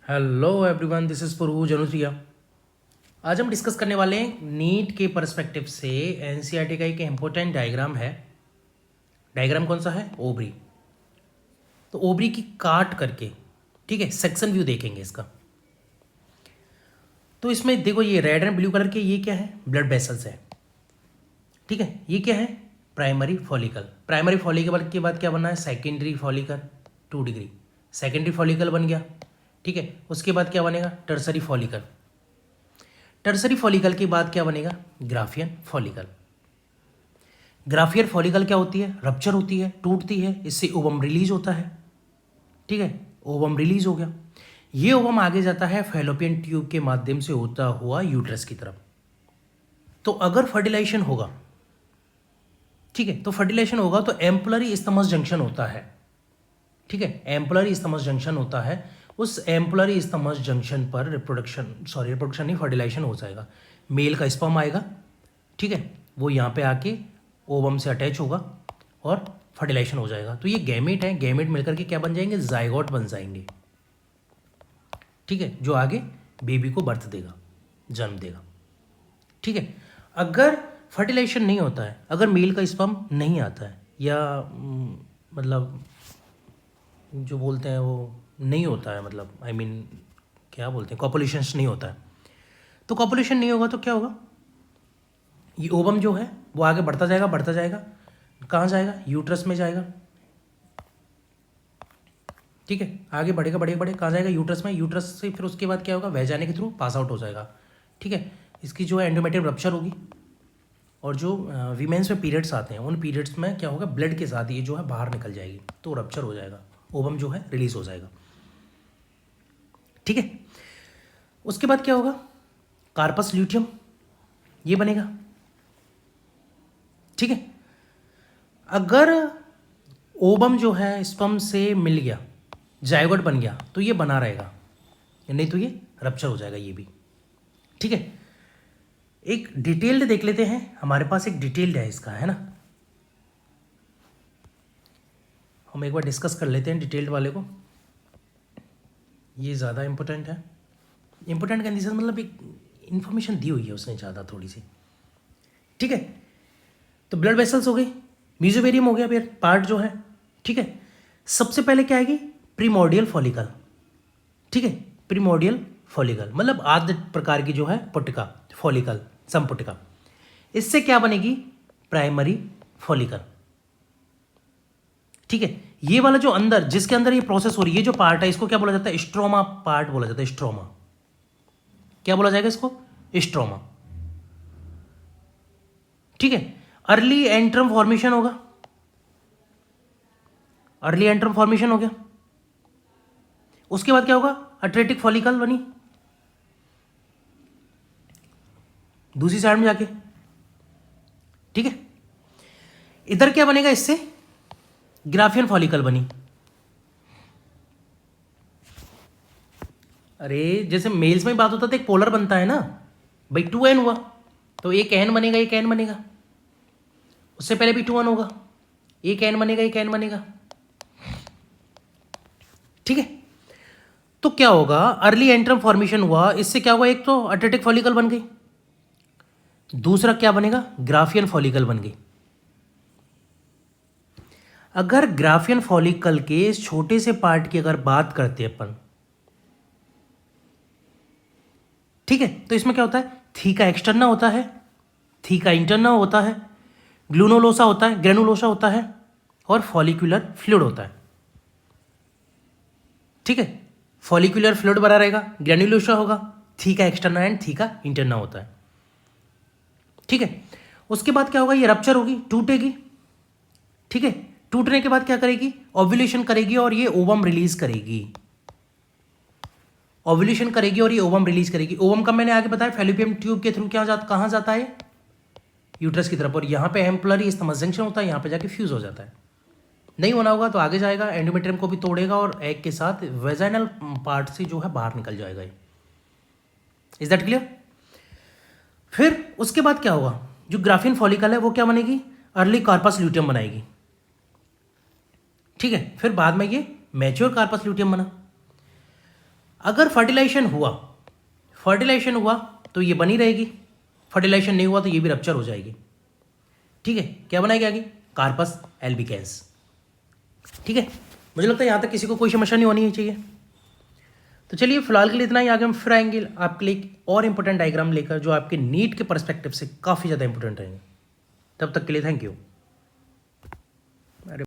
Hello everyone, this is पुरू जनुत्रिया। आज हम डिस्कस करने वाले हैं नीट के पर्सपेक्टिव से एनसीईआरटी का एक इम्पोर्टेंट डायग्राम है। डायग्राम कौन सा है? ओबरी। तो ओबरी की काट करके, ठीक है, सेक्शन व्यू देखेंगे इसका। तो इसमें देखो, ये रेड एंड ब्लू कलर के ये क्या है? ब्लड वेसल्स है, ठीक है। ये क्या है? Primary follicle. प्राइमरी फॉलिकल के बाद क्या बनना है? Secondary follicle 2 degree. Secondary follicle बन गया, ठीक है। उसके बाद क्या बनेगा? Tertiary follicle. टर्सरी फॉलिकल के बाद क्या बनेगा? Graafian follicle. ग्राफियन फॉलिकल क्या होती है? रप्चर होती है, टूटती है, इससे ओवम रिलीज होता है, ठीक है। ओवम रिलीज हो गया। ये ओवम आगे जाता है फैलोपियन ट्यूब के माध्यम से होता हुआ यूट्रस की तरफ। तो अगर फर्टिलाइजेशन होगा, ठीक है, तो फर्टिलाइजेशन होगा तो एम्पुलरी इस्थमस जंक्शन होता है, ठीक है। एम्पुलरी इस्थमस जंक्शन होता है। उस एम्पुलरी इस्थमस जंक्शन पर रिप्रोडक्शन नहीं, फर्टिलाइजेशन हो जाएगा। मेल का स्पर्म आएगा, ठीक है, वो यहाँ पे आके ओवम से अटैच होगा और फर्टिलाइजेशन हो जाएगा। तो ये गैमेट है, गैमेट मिलकर के क्या बन जाएंगे? जाइगोट बन जाएंगे, ठीक है, जो आगे बेबी को बर्थ देगा, जन्म देगा, ठीक है। अगर फर्टिलाइजेशन नहीं होता है, अगर मेल का स्पर्म नहीं आता है, या मतलब जो बोलते हैं वो नहीं होता है, मतलब क्या बोलते हैं, कॉपुलेशन नहीं होता है, तो कॉपुलेशन नहीं होगा तो क्या होगा? ये ओवम जो है वो आगे बढ़ता जाएगा, बढ़ता जाएगा। कहाँ जाएगा? यूट्रस में जाएगा, ठीक है। आगे बढ़ेगा, बढ़ेगा, बढ़ेगा, कहाँ जाएगा? यूट्रस में। यूट्रस से फिर उसके बाद क्या होगा? वैजाइना के थ्रू पास आउट हो जाएगा, ठीक है। इसकी जो है एंडोमेट्रियम रप्चर होगी, और जो वीमेंस में पीरियड्स आते हैं, उन पीरियड्स में क्या होगा? ब्लड के साथ ये जो है बाहर निकल जाएगी, तो रप्चर हो जाएगा, ओवम जो है रिलीज हो जाएगा, ठीक है। उसके बाद क्या होगा? कार्पस ल्यूटियम ये बनेगा, ठीक है। अगर ओवम जो है स्पर्म से मिल गया, जायगोट बन गया, तो ये बना रहेगा, नहीं तो ये रप्चर हो जाएगा, ये भी, ठीक है। एक डिटेल्ड देख लेते हैं, हमारे पास एक डिटेल्ड है इसका, है ना। हम एक बार डिस्कस कर लेते हैं डिटेल्ड वाले को। ये ज़्यादा इंपॉर्टेंट है। इंपॉर्टेंट का सेंस मतलब एक इन्फॉर्मेशन दी हुई है उसने ज़्यादा थोड़ी सी, ठीक है। तो ब्लड वेसल्स हो गई, मीजोवेरियम हो गया फिर पार्ट जो है, ठीक है। सबसे पहले क्या आएगी? प्रीमोर्डियल फॉलिकल, ठीक है। प्रीमोर्डियल फॉलिकल मतलब आद्य प्रकार की जो है पुटिका, फॉलिकल, संपुटिका। इससे क्या बनेगी? प्राइमरी फॉलिकल, ठीक है। ये वाला जो अंदर, जिसके अंदर ये प्रोसेस हो रही है, ये जो पार्ट है, इसको क्या बोला जाता है? स्ट्रोमा पार्ट बोला जाता है। स्ट्रोमा क्या बोला जाएगा इसको? स्ट्रोमा, ठीक है। अर्ली एंट्रम फॉर्मेशन होगा, अर्ली एंट्रम फॉर्मेशन हो गया। उसके बाद क्या होगा? अट्रेटिक फॉलिकल बनी दूसरी साइड में जाके, ठीक है। इधर क्या बनेगा? इससे ग्राफियन फॉलिकल बनी। अरे जैसे मेल्स में बात होता था, एक पोलर बनता है ना भाई, 2n हुआ तो एक n बनेगा, एक n बनेगा। उससे पहले भी 2n होगा, एक n बनेगा, एक n बनेगा, ठीक है। तो क्या होगा? अर्ली एंट्रम फॉर्मेशन हुआ, इससे क्या हुआ? एक तो अट्रेटिक फॉलिकल बन गई, दूसरा क्या बनेगा? ग्राफियन फॉलिकल बन गई। अगर ग्राफियन फॉलिकल के इस छोटे से पार्ट की अगर बात करते हैं अपन, ठीक है, तो इसमें क्या होता है? थीका एक्सटर्ना होता है, थीका इंटरना होता है, ग्लूनोलोसा होता है, ग्रेनुलोसा होता है, और फॉलिकुलर फ्लूइड होता है, ठीक है। फॉलिकुलर फ्लूइड बना रहेगा, ग्रेनुलोसा होगा, theca externa and theca interna होता है, ठीक है। उसके बाद क्या होगा? ये रप्चर होगी, टूटेगी, ठीक है। टूटने के बाद क्या करेगी? ओव्यूलेशन करेगी और ये ओवम रिलीज करेगी, ओव्यूलेशन करेगी और ये ओवम रिलीज करेगी। ओवम का मैंने आगे बताया फैलोपियन ट्यूब के थ्रू कहाँ जाता है? यूट्रस की तरफ, और यहाँ पे एम्पुलरी इस्थमस जंक्शन होता है, यहाँ पे जाके फ्यूज हो जाता है। नहीं होना होगा तो आगे जाएगा, एंडोमेट्रियम को भी तोड़ेगा और एग के साथ वेजाइनल पार्ट से जो है बाहर निकल जाएगा। Is that clear? फिर उसके बाद क्या होगा? जो ग्राफियन फॉलिकल है वो क्या बनेगी? अर्ली कार्पस ल्यूटियम बनाएगी, ठीक है। फिर बाद में ये मैच्योर कार्पस ल्यूटियम बना। अगर फर्टिलाइजेशन हुआ तो ये बनी रहेगी, फर्टिलाइजेशन नहीं हुआ तो ये भी रप्चर हो जाएगी। ठीक है, क्या बनाएगी आगे? Corpus albicans. ठीक है, मुझे लगता है यहाँ तक किसी को कोई समस्या नहीं होनी चाहिए। तो चलिए फिलहाल के लिए इतना ही, आगे हम फिर आएंगे आपके लिए एक और इंपॉर्टेंट डायग्राम लेकर जो आपके नीट के पर्सपेक्टिव से काफ़ी ज़्यादा इंपॉर्टेंट रहेंगे। तब तक के लिए थैंक यू।